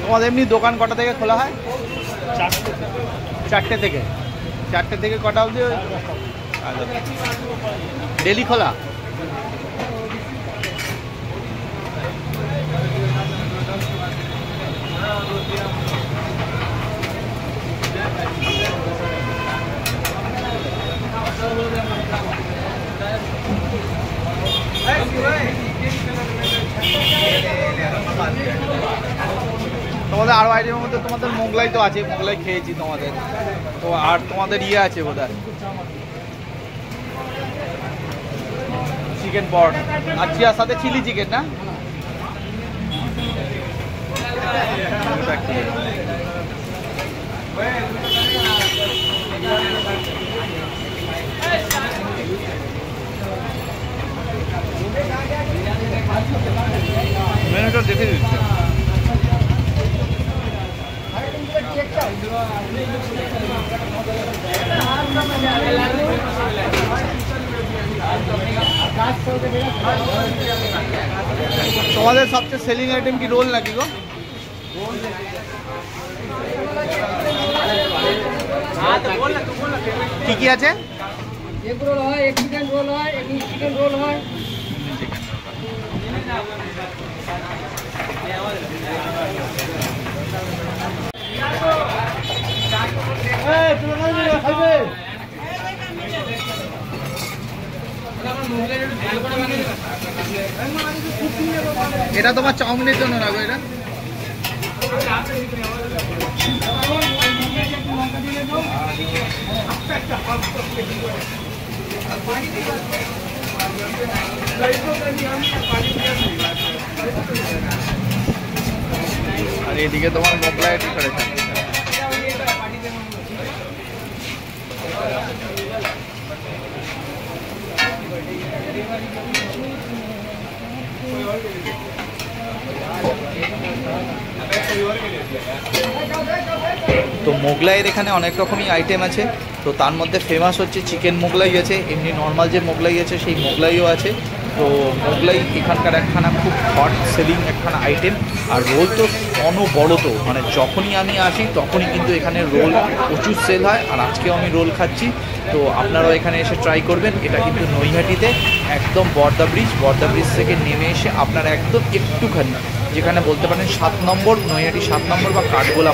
তোমাদের এমনি দোকান কটা থেকে খোলা হয়? 4টে থেকে। 4টে থেকে কটা অবধি? ডেলি খোলা? তোমাদের আরো আইটেমের মধ্যে তোমাদের মোগলাই তো আছে, মোগলাই খেয়েছি তোমাদের তো। আর তোমাদের ইয়ে আছে বোধহয় চিকেন পট, আর চিয়ার সাথে চিলি চিকেন না? মেনুটা দেখে দিচ্ছে। তোমাদের সবচেয়ে সেলিং আইটেম কি রোল নাকি গো? কি কি আছে? এগ রোল হয়, এক চিকেন রোল হয়, এক চিকেন রোল হয়। এটা তোমার চাউমিনের জন্য না গো? এটা আর এদিকে তোমার মোগলাই করে থাকে। তো মোগলাইয়ের এখানে অনেক রকমই আইটেম আছে। তো তার মধ্যে ফেমাস হচ্ছে চিকেন মোগলাই আছে, এমনি নর্মাল যে মোগলাই আছে সেই মোগলাইও আছে। তো মোগলাই এখানকার একখানা খুব হট সেলিং একখানা আইটেম। আর রোল তো অনবরত, মানে যখনই আমি আসি তখনই কিন্তু এখানে রোল প্রচুর সেল হয়। আর আজকেও আমি রোল খাচ্ছি, তো আপনারাও এখানে এসে ট্রাই করবেন। এটা কিন্তু নৈহাটিতে একদম বর্দা ব্রিজ থেকে নেমে এসে আপনারা একদম একটুখানি, যেখানে বলতে পারেন 7 নম্বর, নৈহাটি 7 নম্বর বা কাঠগোলা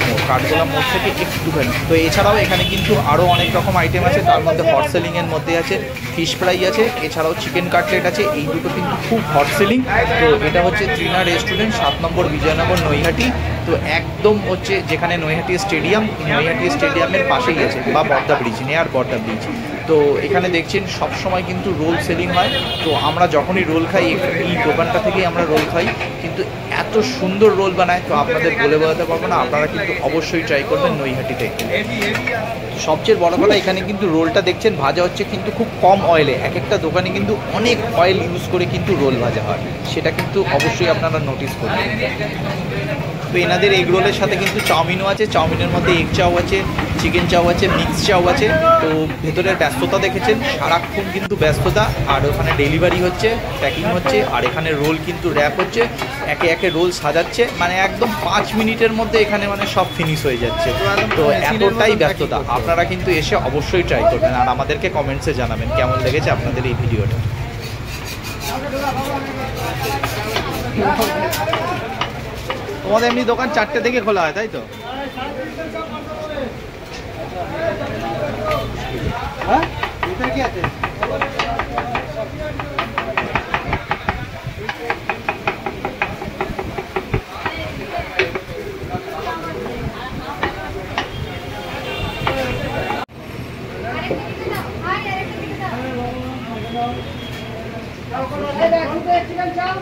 মোড় থেকে একটুখানি। তো এছাড়াও এখানে কিন্তু আরও অনেক রকম আইটেম আছে, তার মধ্যে হট সেলিংয়ের মধ্যে আছে ফিশ ফ্রাই আছে, এছাড়াও চিকেন কাটলেট আছে। এই দুটো কিন্তু খুব হট সেলিং। তো এটা হচ্ছে ত্রিনা রেস্টুরেন্ট, 7 নম্বর বিজয়নগর, নৈহাটি। তো একদম হচ্ছে যেখানে নৈহাটি স্টেডিয়ামের পাশেই আছে, বা বর্দা ব্রিজ, নেয়ার বর্দা ব্রিজ। তো এখানে দেখছেন সব সময় কিন্তু রোল সেলিং হয়। তো আমরা যখনই রোল খাই এই দোকানটা থেকেই আমরা রোল খাই, কিন্তু এত সুন্দর রোল বানায় তো আপনাদের বলে বোঝাতে পারবো না। আপনারা কিন্তু অবশ্যই ট্রাই করবেন নৈহাটি থেকে। সবচেয়ে বড় কথা, এখানে কিন্তু রোলটা দেখছেন ভাজা হচ্ছে কিন্তু খুব কম অয়েলে। এক একটা দোকানে কিন্তু অনেক অয়েল ইউজ করে কিন্তু রোল ভাজা হয়, সেটা কিন্তু অবশ্যই আপনারা নোটিস করবেন। তো এনাদের এগ রোলের সাথে কিন্তু চাউমিনও আছে, চাউমিনের মধ্যে এগ চাউ আছে, চিকেন চাউ আছে, মিক্স চাউ আছে। তো ভেতরের ব্যস্ততা দেখেছেন, সারাক্ষণ কিন্তু ব্যস্ততা। আর ওখানে ডেলিভারি হচ্ছে, প্যাকিং হচ্ছে, আর এখানে রোল কিন্তু র্যাপ হচ্ছে, একে একে রোল সাজাচ্ছে, মানে একদম 5 মিনিটের মধ্যে এখানে মানে সব ফিনিশ হয়ে যাচ্ছে। তো এতটাই ব্যস্ততা। আপনারা কিন্তু এসে অবশ্যই ট্রাই করবেন, আর আমাদেরকে কমেন্টসে জানাবেন কেমন লেগেছে আপনাদের এই ভিডিওটা। তোমাদের এমনি দোকান 4টে থেকে খোলা হয়, তাই তো? হ্যাঁ, কি আছে? চিকেন চাও